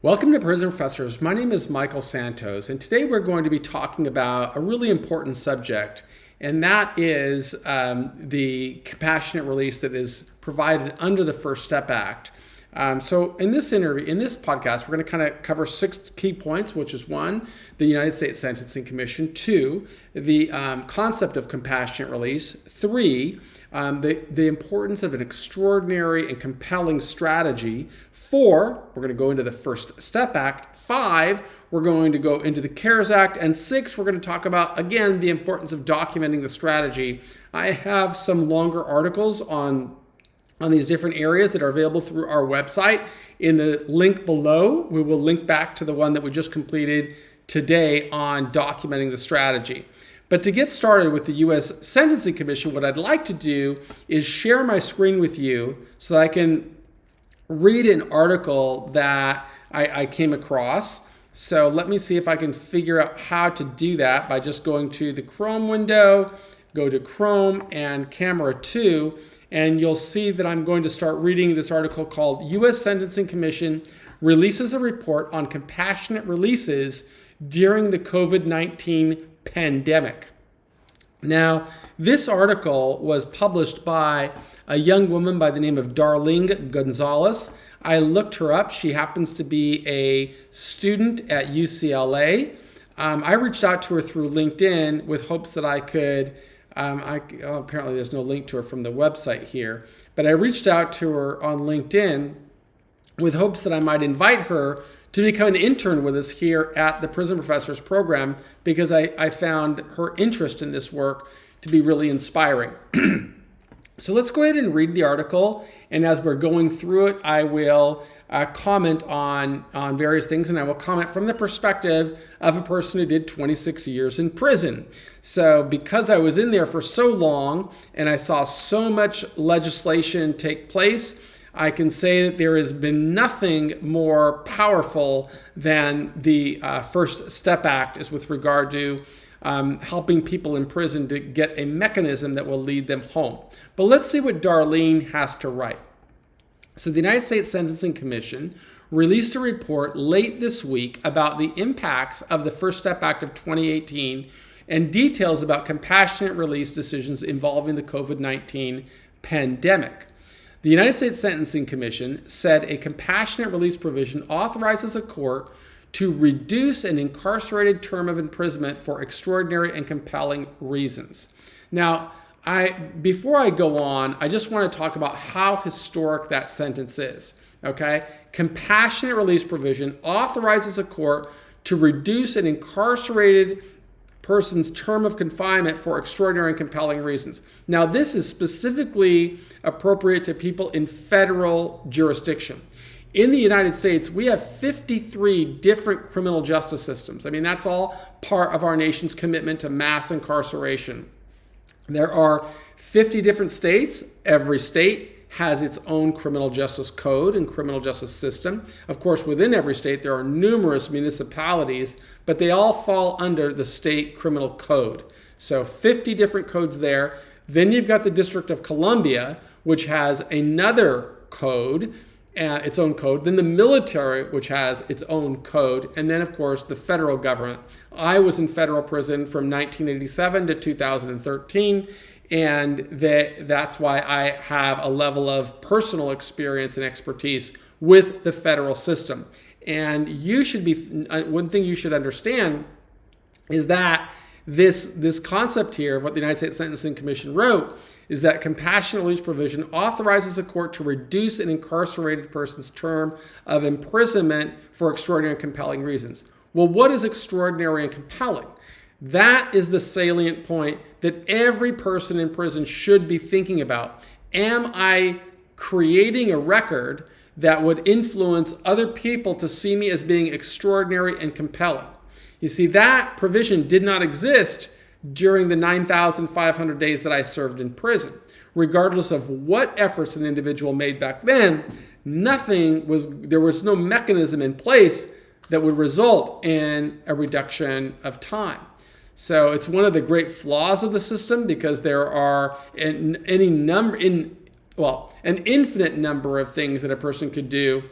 Welcome to Prison Professors. My name is Michael Santos, and today we're going to be talking about a really important subject, and that is the compassionate release that is provided under the First Step Act. So in this podcast, we're going to kind of cover 6 key points, which is 1, the United States Sentencing Commission; 2, the concept of compassionate release; 3, the importance of an extraordinary and compelling strategy; 4, we're going to go into the First Step Act; 5, we're going to go into the CARES Act; and 6, we're going to talk about, again, the importance of documenting the strategy. I have some longer articles on these different areas that are available through our website. In the link below, we will link back to the one that we just completed today on documenting the strategy. But to get started with the U.S. Sentencing Commission, what I'd like to do is share my screen with you so that I can read an article that I came across. So let me see if I can figure out how to do that by just going to the Chrome window, go to Chrome and Camera 2, and you'll see that I'm going to start reading this article called U.S. Sentencing Commission Releases a Report on Compassionate Releases During the COVID-19 Pandemic. Now, this article was published by a young woman by the name of Darlene Gonzalez. I looked her up. She happens to be a student at UCLA. I reached out to her through LinkedIn with hopes that I could apparently there's no link to her from the website here, but I reached out to her on LinkedIn with hopes that I might invite her to become an intern with us here at the Prison Professors program, because I found her interest in this work to be really inspiring. So let's go ahead and read the article, and as we're going through it, I will comment on various things, and I will comment from the perspective of a person who did 26 years in prison. So because I was in there for so long and I saw so much legislation take place, I can say that there has been nothing more powerful than the First Step Act is with regard to helping people in prison to get a mechanism that will lead them home. But let's see what Darlene has to write. So the United States Sentencing Commission released a report late this week about the impacts of the First Step Act of 2018 and details about compassionate release decisions involving the COVID-19 pandemic. The United States Sentencing Commission said a compassionate release provision authorizes a court to reduce an incarcerated term of imprisonment for extraordinary and compelling reasons. Now, before I go on, I just want to talk about how historic that sentence is. Okay? Compassionate release provision authorizes a court to reduce an incarcerated person's term of confinement for extraordinary and compelling reasons. Now, this is specifically appropriate to people in federal jurisdiction. In the United States, we have 53 different criminal justice systems. I mean, that's all part of our nation's commitment to mass incarceration. There are 50 different states. Every state has its own criminal justice code and criminal justice system. Of course, within every state, there are numerous municipalities, but they all fall under the state criminal code. So 50 different codes there. Then you've got the District of Columbia, which has another code, its own code. Then the military, which has its own code. And then, of course, the federal government. I was in federal prison from 1987 to 2013. And that's why I have a level of personal experience and expertise with the federal system. And one thing you should understand is that this concept here of what the United States Sentencing Commission wrote is that compassionate release provision authorizes a court to reduce an incarcerated person's term of imprisonment for extraordinary and compelling reasons. Well, what is extraordinary and compelling? That is the salient point that every person in prison should be thinking about. Am I creating a record that would influence other people to see me as being extraordinary and compelling? You see, that provision did not exist during the 9,500 days that I served in prison. Regardless of what efforts an individual made back then, there was no mechanism in place that would result in a reduction of time. So it's one of the great flaws of the system, because there are an infinite number of things that a person could do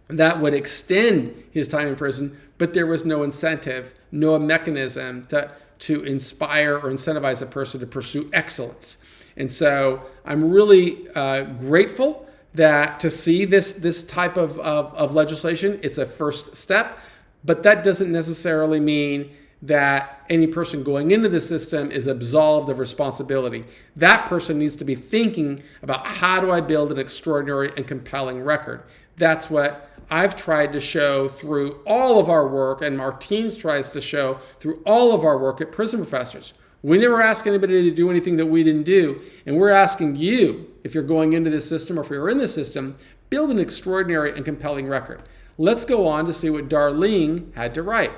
that would extend his time in prison, but there was no incentive, no mechanism to inspire or incentivize a person to pursue excellence. And so I'm really grateful to see this type of legislation. It's a first step, but that doesn't necessarily mean that any person going into the system is absolved of responsibility. That person needs to be thinking about, how do I build an extraordinary and compelling record? That's what I've tried to show through all of our work, and our teams tries to show through all of our work at Prison Professors. We never ask anybody to do anything that we didn't do, and we're asking you, if you're going into this system or if you're in the system, build an extraordinary and compelling record. Let's go on to see what Darlene had to write.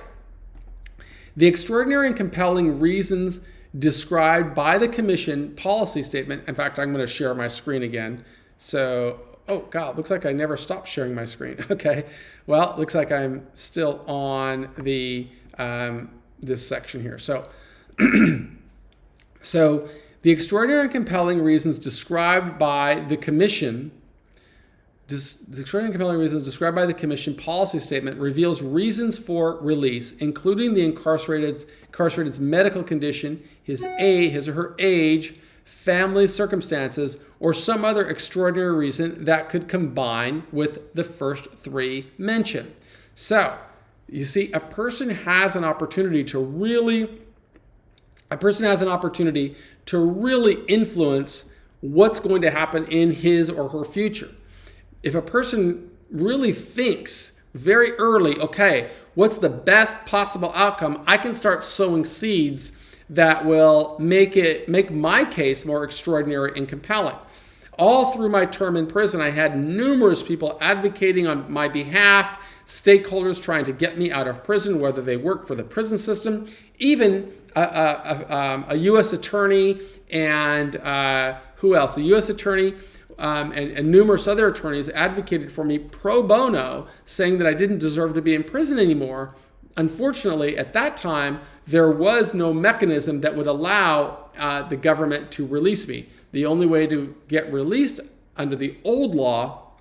The extraordinary and compelling reasons described by the Commission policy statement. In fact, I'm going to share my screen again. So, oh God, looks like I never stopped sharing my screen. Okay, well, looks like I'm still on the this section here. So, so the extraordinary and compelling reasons described by the Commission. The extraordinary and compelling reasons described by the Commission policy statement reveals reasons for release, including the incarcerated's medical condition, his or her age, family circumstances, or some other extraordinary reason that could combine with the first three mentioned. So, you see, a person has an opportunity to really influence what's going to happen in his or her future. If a person really thinks very early, okay, what's the best possible outcome, I can start sowing seeds that will make my case more extraordinary and compelling. All through my term in prison, I had numerous people advocating on my behalf, stakeholders trying to get me out of prison, whether they work for the prison system, even a U.S. attorney and who else? A U.S. attorney and numerous other attorneys advocated for me pro bono, saying that I didn't deserve to be in prison anymore. Unfortunately, at that time, there was no mechanism that would allow the government to release me. The only way to get released under the old law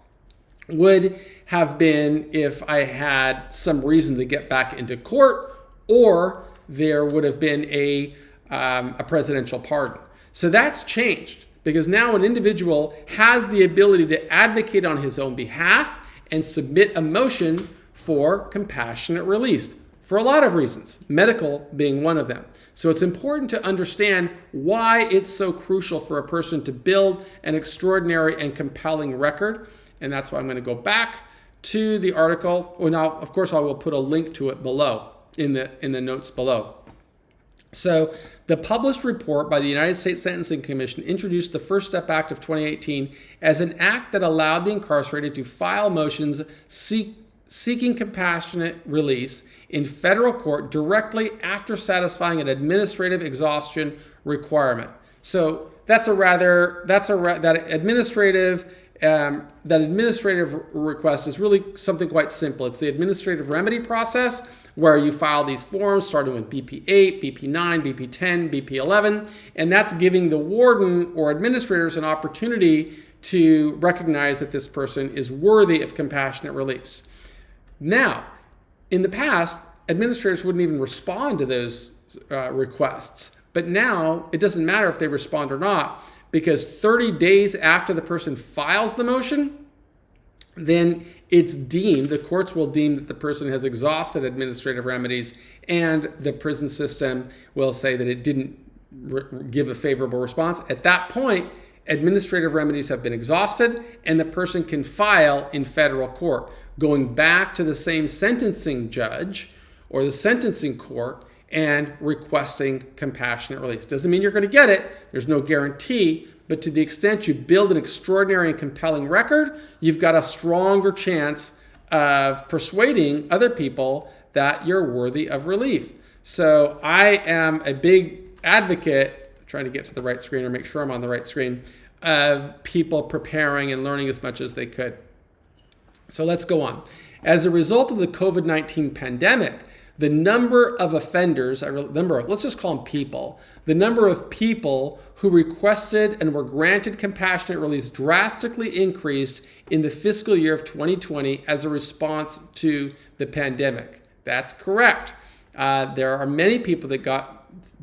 would have been if I had some reason to get back into court, or there would have been a presidential pardon. So that's changed, because now an individual has the ability to advocate on his own behalf and submit a motion for compassionate release for a lot of reasons, medical being one of them. So it's important to understand why it's so crucial for a person to build an extraordinary and compelling record. And that's why I'm going to go back to the article. Well, now, of course, I will put a link to it below in the notes below. So the published report by the United States Sentencing Commission introduced the First Step Act of 2018 as an act that allowed the incarcerated to file motions seeking compassionate release in federal court directly after satisfying an administrative exhaustion requirement. So that administrative request is really something quite simple. It's the administrative remedy process, where you file these forms starting with BP8, BP9, BP10, BP11, and that's giving the warden or administrators an opportunity to recognize that this person is worthy of compassionate release. Now, in the past, administrators wouldn't even respond to those requests, but now it doesn't matter if they respond or not, because 30 days after the person files the motion, then the courts will deem that the person has exhausted administrative remedies, and the prison system will say that it didn't give a favorable response. At that point, administrative remedies have been exhausted, and the person can file in federal court, going back to the same sentencing judge or the sentencing court and requesting compassionate release. Doesn't mean you're going to get it. There's no guarantee. But to the extent you build an extraordinary and compelling record, you've got a stronger chance of persuading other people that you're worthy of relief. So I am a big advocate, trying to get to the right screen or make sure I'm on the right screen, of people preparing and learning as much as they could. So let's go on. As a result of the COVID-19 pandemic, the number of offenders, let's just call them people, the number of people who requested and were granted compassionate release drastically increased in the fiscal year of 2020 as a response to the pandemic. That's correct. There are many people that got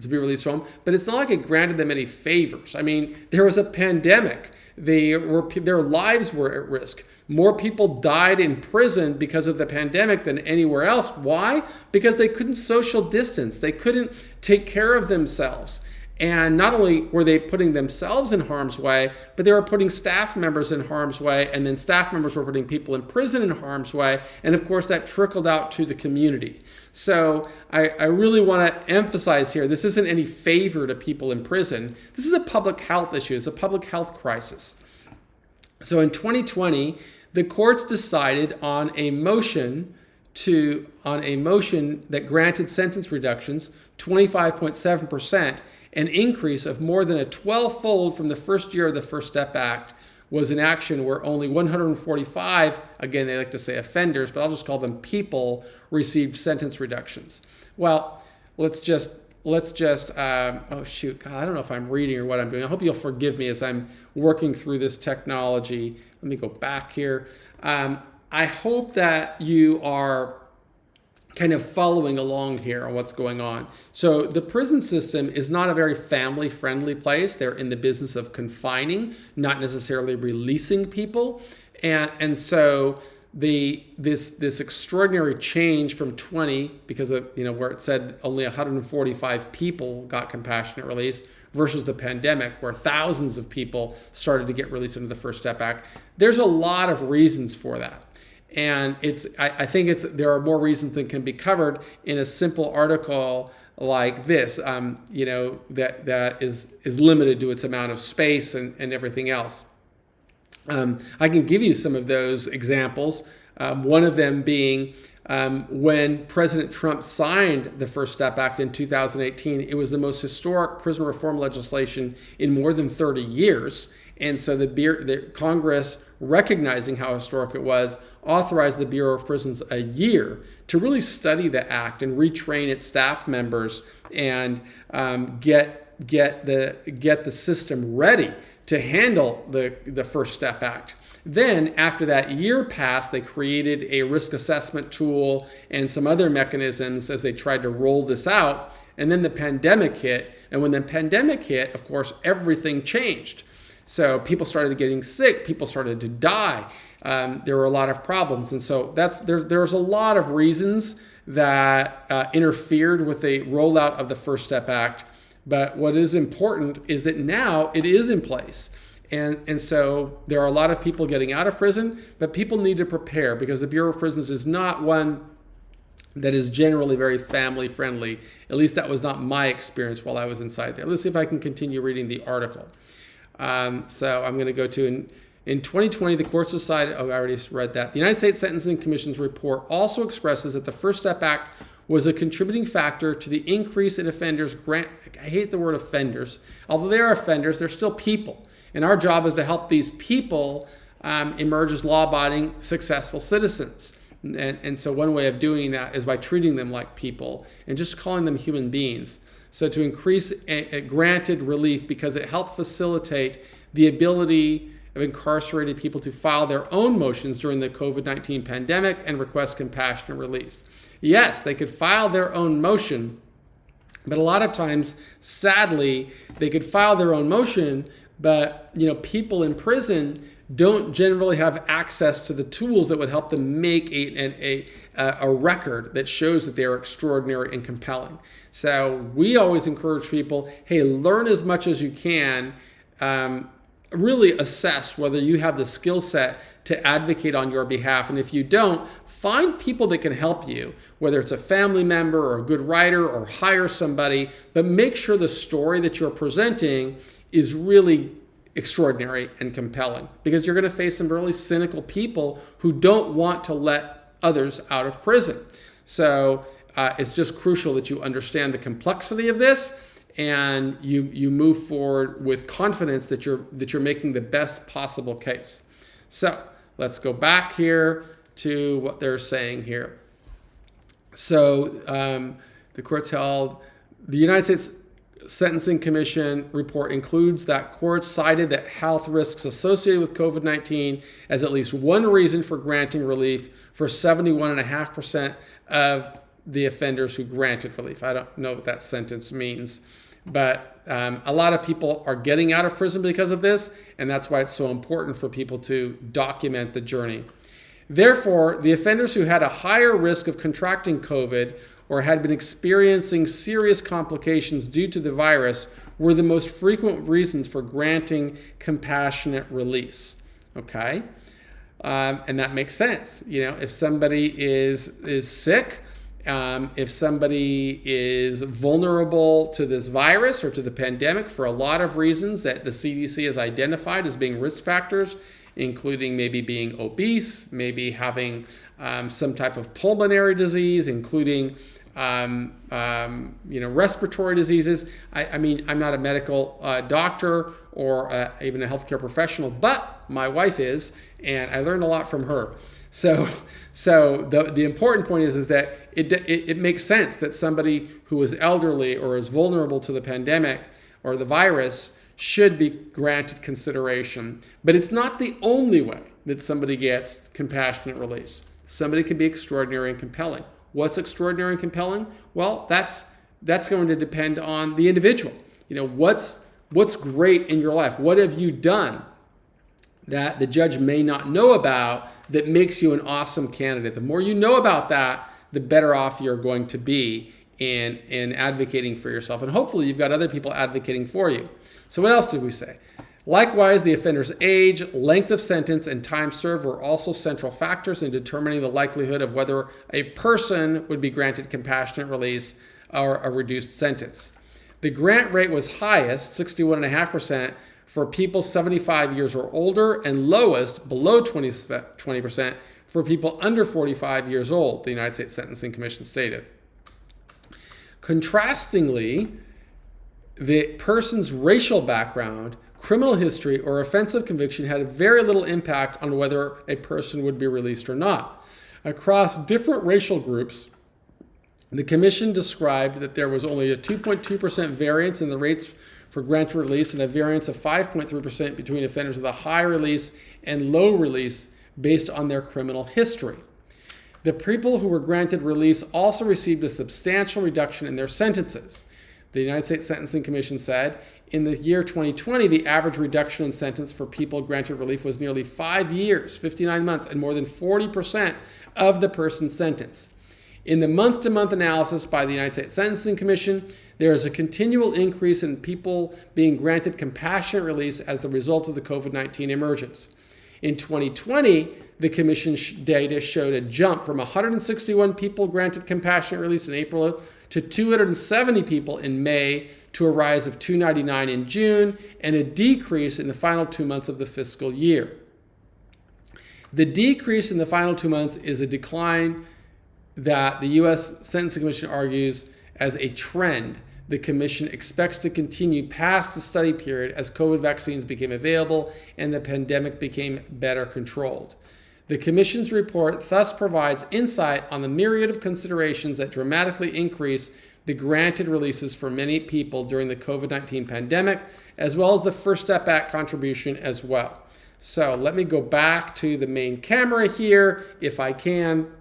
to be released from, but it's not like it granted them any favors. I mean, there was a pandemic. Their lives were at risk. More people died in prison because of the pandemic than anywhere else. Why? Because they couldn't social distance. They couldn't take care of themselves. And not only were they putting themselves in harm's way, but they were putting staff members in harm's way, and then staff members were putting people in prison in harm's way, and of course that trickled out to the community. So I really want to emphasize here, this isn't any favor to people in prison. This is a public health issue. It's a public health crisis. So in 2020, the courts decided on a motion that granted sentence reductions, 25.7%, an increase of more than a 12-fold from the first year of the First Step Act, was an action where only 145, again, they like to say offenders, but I'll just call them people, received sentence reductions. Well, let's just, oh shoot, God, I don't know if I'm reading or what I'm doing. I hope you'll forgive me as I'm working through this technology. Let me go back here. I hope that you are kind of following along here on what's going on. So the prison system is not a very family-friendly place. They're in the business of confining, not necessarily releasing people. And so this extraordinary change from 20, because of, where it said only 145 people got compassionate release, versus the pandemic where thousands of people started to get released under the First Step Act. There's a lot of reasons for that. And I think there are more reasons than can be covered in a simple article like this, that is limited to its amount of space and everything else. I can give you some of those examples. One of them being when President Trump signed the First Step Act in 2018, it was the most historic prison reform legislation in more than 30 years. And so the Congress, recognizing how historic it was, authorized the Bureau of Prisons a year to really study the act and retrain its staff members and get the system ready to handle the First Step Act. Then, after that year passed, they created a risk assessment tool and some other mechanisms as they tried to roll this out. And then the pandemic hit. And when the pandemic hit, of course, everything changed. So people started getting sick. People started to die. There were a lot of problems. And so there's a lot of reasons that interfered with the rollout of the First Step Act. But what is important is that now it is in place. And so there are a lot of people getting out of prison, but people need to prepare because the Bureau of Prisons is not one that is generally very family friendly. At least that was not my experience while I was inside there. Let's see if I can continue reading the article. So I'm going to go to in 2020, the courts decided, I already read that. The United States Sentencing Commission's report also expresses that the First Step Act was a contributing factor to the increase in offenders. I hate the word offenders. Although they are offenders, they're still people. And our job is to help these people emerge as law-abiding, successful citizens. And so one way of doing that is by treating them like people and just calling them human beings. So to increase a granted relief because it helped facilitate the ability of incarcerated people to file their own motions during the COVID-19 pandemic and request compassionate release. Yes, they could file their own motion, but a lot of times, sadly, they could file their own motion, but people in prison don't generally have access to the tools that would help them make a record that shows that they're extraordinary and compelling. So we always encourage people, hey, learn as much as you can. Really assess whether you have the skill set to advocate on your behalf. And if you don't, find people that can help you, whether it's a family member or a good writer, or hire somebody, but make sure the story that you're presenting is really extraordinary and compelling, because you're going to face some really cynical people who don't want to let others out of prison. So it's just crucial that you understand the complexity of this and you move forward with confidence that you're making the best possible case. So let's go back here to what they're saying here. So the courts held the United States Sentencing Commission report includes that courts cited that health risks associated with COVID-19 as at least one reason for granting relief for 71.5% of the offenders who granted relief. I don't know what that sentence means, but a lot of people are getting out of prison because of this, and that's why it's so important for people to document the journey. Therefore, the offenders who had a higher risk of contracting COVID or had been experiencing serious complications due to the virus were the most frequent reasons for granting compassionate release. Okay, and that makes sense. If somebody is sick, if somebody is vulnerable to this virus or to the pandemic for a lot of reasons that the CDC has identified as being risk factors, including maybe being obese, maybe having some type of pulmonary disease, including respiratory diseases. I mean, I'm not a medical doctor or even a healthcare professional, but my wife is, and I learned a lot from her. So the important point is that it makes sense that somebody who is elderly or is vulnerable to the pandemic or the virus should be granted consideration. But it's not the only way that somebody gets compassionate release. Somebody can be extraordinary and compelling. What's extraordinary and compelling? Well, that's going to depend on the individual. What's great in your life? What have you done that the judge may not know about that makes you an awesome candidate? The more you know about that, the better off you're going to be in advocating for yourself. And hopefully you've got other people advocating for you. So what else did we say? Likewise, the offender's age, length of sentence, and time served were also central factors in determining the likelihood of whether a person would be granted compassionate release or a reduced sentence. The grant rate was highest, 61.5%, for people 75 years or older, and lowest, below 20%, for people under 45 years old, the United States Sentencing Commission stated. Contrastingly, the person's racial background, criminal history, or offensive conviction had very little impact on whether a person would be released or not. Across different racial groups, the commission described that there was only a 2.2% variance in the rates for granted release and a variance of 5.3% between offenders with a high release and low release based on their criminal history. The people who were granted release also received a substantial reduction in their sentences. The United States Sentencing Commission said, in the year 2020, the average reduction in sentence for people granted relief was nearly 5 years, 59 months, and more than 40% of the person's sentence. In the month-to-month analysis by the United States Sentencing Commission, there is a continual increase in people being granted compassionate release as the result of the COVID-19 emergence. In 2020, the Commission's data showed a jump from 161 people granted compassionate release in April to 270 people in May, to a rise of 299 in June, and a decrease in the final 2 months of the fiscal year. The decrease in the final 2 months is a decline that the U.S. Sentencing Commission argues as a trend the Commission expects to continue past the study period as COVID vaccines became available and the pandemic became better controlled. The Commission's report thus provides insight on the myriad of considerations that dramatically increase the granted releases for many people during the COVID-19 pandemic, as well as the First Step Act contribution as well. So let me go back to the main camera here, if I can,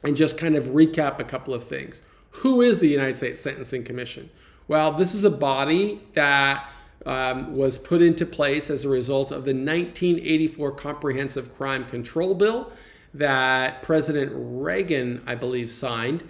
and just kind of recap a couple of things. Who is the United States Sentencing Commission? Well, this is a body that was put into place as a result of the 1984 Comprehensive Crime Control Bill that President Reagan, I believe, signed.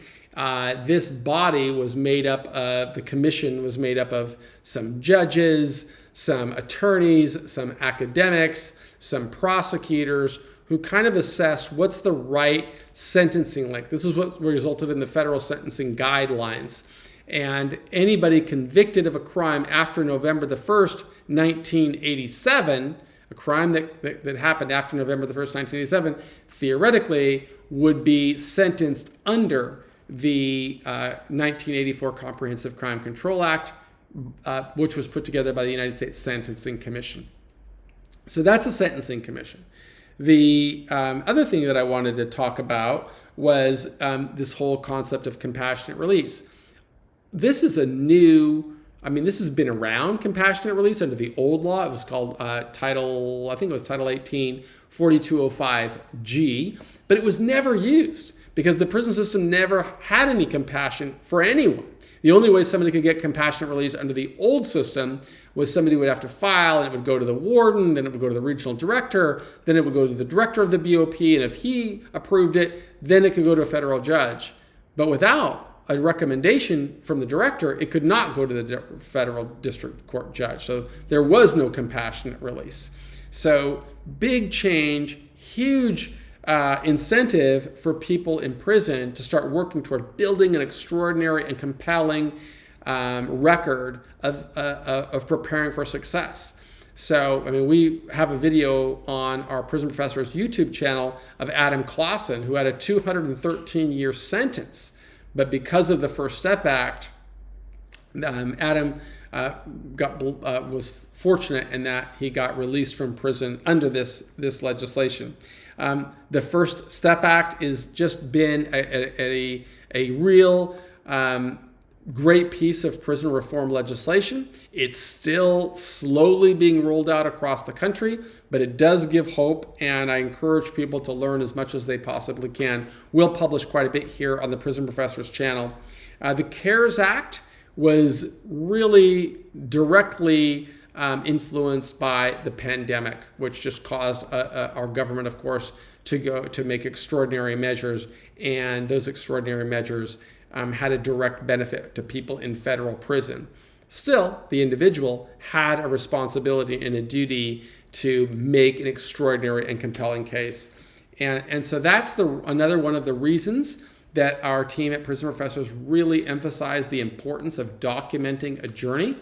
This body was made up of, the commission was made up of some judges, some attorneys, some academics, some prosecutors who kind of assess what's the right sentencing length. This is what resulted in the federal sentencing guidelines. And anybody convicted of a crime after November the 1st, 1987, a crime that happened after November the 1st, 1987, theoretically would be sentenced under the 1984 Comprehensive Crime Control Act, which was put together by the United States Sentencing Commission. So that's a sentencing commission. The other thing that I wanted to talk about was this whole concept of compassionate release. This is a new, this has been around, compassionate release, under the old law. It was called Title 18, 4205G, but it was never used because the prison system never had any compassion for anyone. The only way somebody could get compassionate release under the old system was somebody would have to file, and it would go to the warden, then it would go to the regional director, then it would go to the director of the BOP, and if he approved it, then it could go to a federal judge. But without a recommendation from the director, it could not go to the federal district court judge. So there was no compassionate release. So big change, huge incentive for people in prison to start working toward building an extraordinary and compelling record of preparing for success. So, we have a video on our Prison Professors YouTube channel of Adam Clausen, who had a 213-year sentence. But because of the First Step Act, Adam was fortunate in that he got released from prison under this legislation. The First Step Act has just been a real great piece of prison reform legislation. It's still slowly being rolled out across the country, but it does give hope, and I encourage people to learn as much as they possibly can. We'll publish quite a bit here on the Prison Professors channel. The CARES Act was really directly influenced by the pandemic, which just caused our government, of course, to make extraordinary measures, and those extraordinary measures had a direct benefit to people in federal prison. Still, the individual had a responsibility and a duty to make an extraordinary and compelling case. And so that's another one of the reasons that our team at Prison Professors really emphasize the importance of documenting a journey,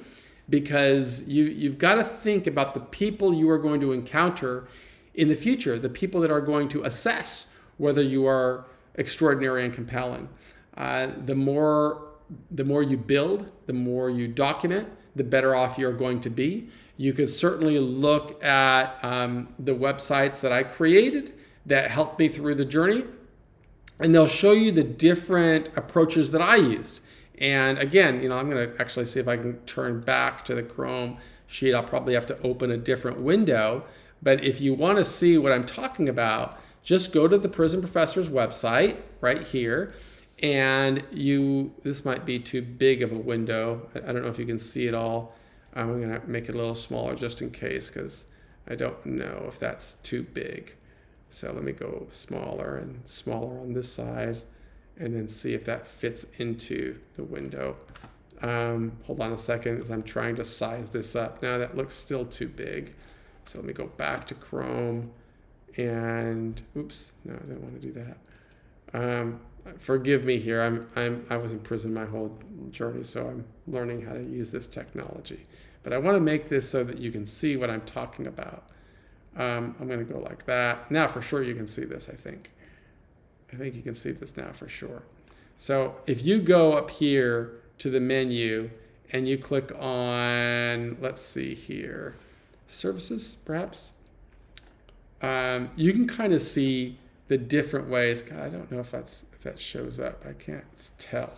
because you've got to think about the people you are going to encounter in the future, the people that are going to assess whether you are extraordinary and compelling. The more you build, the more you document, the better off you're going to be. You could certainly look at the websites that I created that helped me through the journey, and they'll show you the different approaches that I used. And again, I'm going to actually see if I can turn back to the Chrome sheet. I'll probably have to open a different window. But if you want to see what I'm talking about, just go to the Prison Professors website right here. And this might be too big of a window. I don't know if you can see it all. I'm going to make it a little smaller just in case, because I don't know if that's too big. So let me go smaller and smaller on this side, and then see if that fits into the window. Hold on a second, as I'm trying to size this up. Now that looks still too big. So let me go back to Chrome, and oops, no, I didn't want to do that. Forgive me here. I was in prison my whole journey, so I'm learning how to use this technology. But I want to make this so that you can see what I'm talking about. I'm going to go like that. Now for sure you can see this, I think. I think you can see this now for sure. So if you go up here to the menu and you click on, let's see here, services perhaps, you can kind of see the different ways. God, I don't know if that shows up. I can't tell.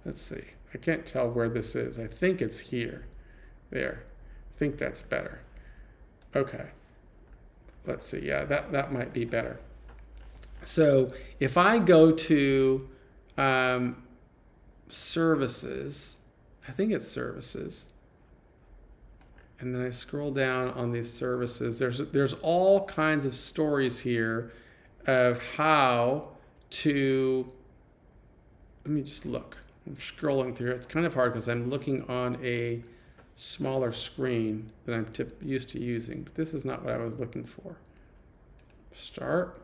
Let's see. I can't tell where this is. I think it's here. There. I think that's better. Okay. Let's see. Yeah, that might be better. So if I go to services, I think it's services, and then I scroll down on these services, there's all kinds of stories here of how to, let me just look. I'm scrolling through. It's kind of hard because I'm looking on a smaller screen than I'm used to using, but this is not what I was looking for. Start.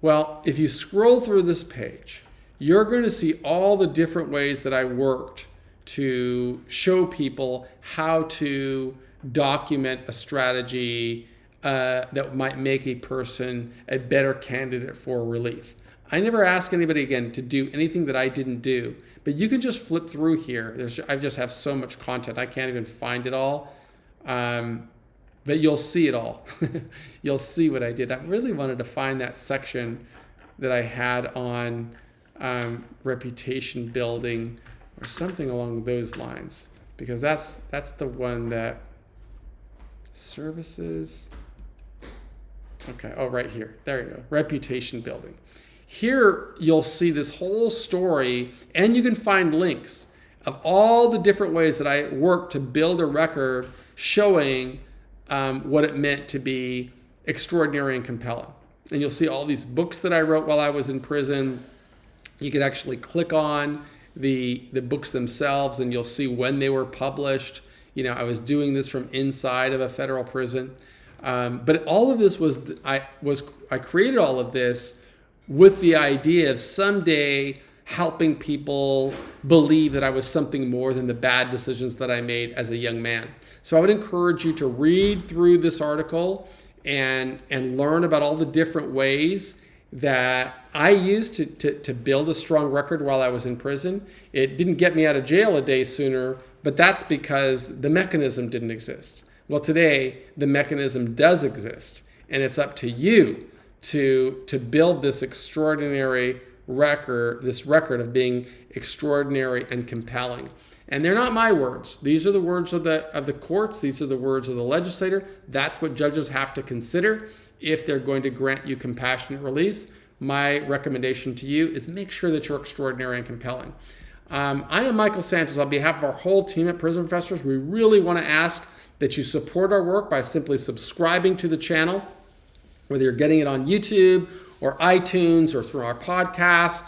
Well, if you scroll through this page, you're going to see all the different ways that I worked to show people how to document a strategy that might make a person a better candidate for relief. I never ask anybody again to do anything that I didn't do, but you can just flip through here. I just have so much content, I can't even find it all. But you'll see it all. You'll see what I did. I really wanted to find that section that I had on reputation building or something along those lines, because that's the one that services. Okay, oh, right here. There you go. Reputation building. Here you'll see this whole story, and you can find links of all the different ways that I worked to build a record showing what it meant to be extraordinary and compelling. And you'll see all these books that I wrote while I was in prison. You can actually click on the books themselves, and you'll see when they were published. You know, I was doing this from inside of a federal prison. But all of this I created all of this with the idea of someday helping people believe that I was something more than the bad decisions that I made as a young man. So I would encourage you to read through this article and learn about all the different ways that I used to build a strong record while I was in prison. It didn't get me out of jail a day sooner, but that's because the mechanism didn't exist. Well, today, the mechanism does exist, and it's up to you to build this extraordinary record, this record of being extraordinary and compelling. And they're not my words. These are the words of the courts. These are the words of the legislator. That's what judges have to consider if they're going to grant you compassionate release. My recommendation to you is make sure that you're extraordinary and compelling. I am Michael Santos. On behalf of our whole team at Prison Professors, we really want to ask that you support our work by simply subscribing to the channel, whether you're getting it on YouTube or iTunes or through our podcast,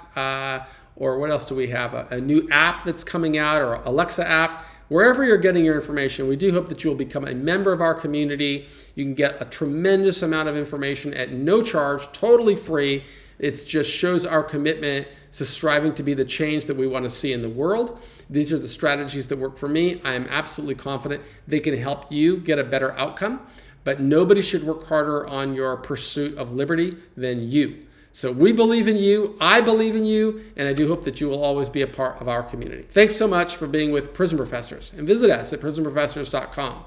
or what else do we have? A new app that's coming out, or Alexa app. Wherever you're getting your information, we do hope that you will become a member of our community. You can get a tremendous amount of information at no charge, totally free. It just shows our commitment to striving to be the change that we want to see in the world. These are the strategies that work for me. I am absolutely confident they can help you get a better outcome, but nobody should work harder on your pursuit of liberty than you. So we believe in you, I believe in you, and I do hope that you will always be a part of our community. Thanks so much for being with Prison Professors, and visit us at prisonprofessors.com.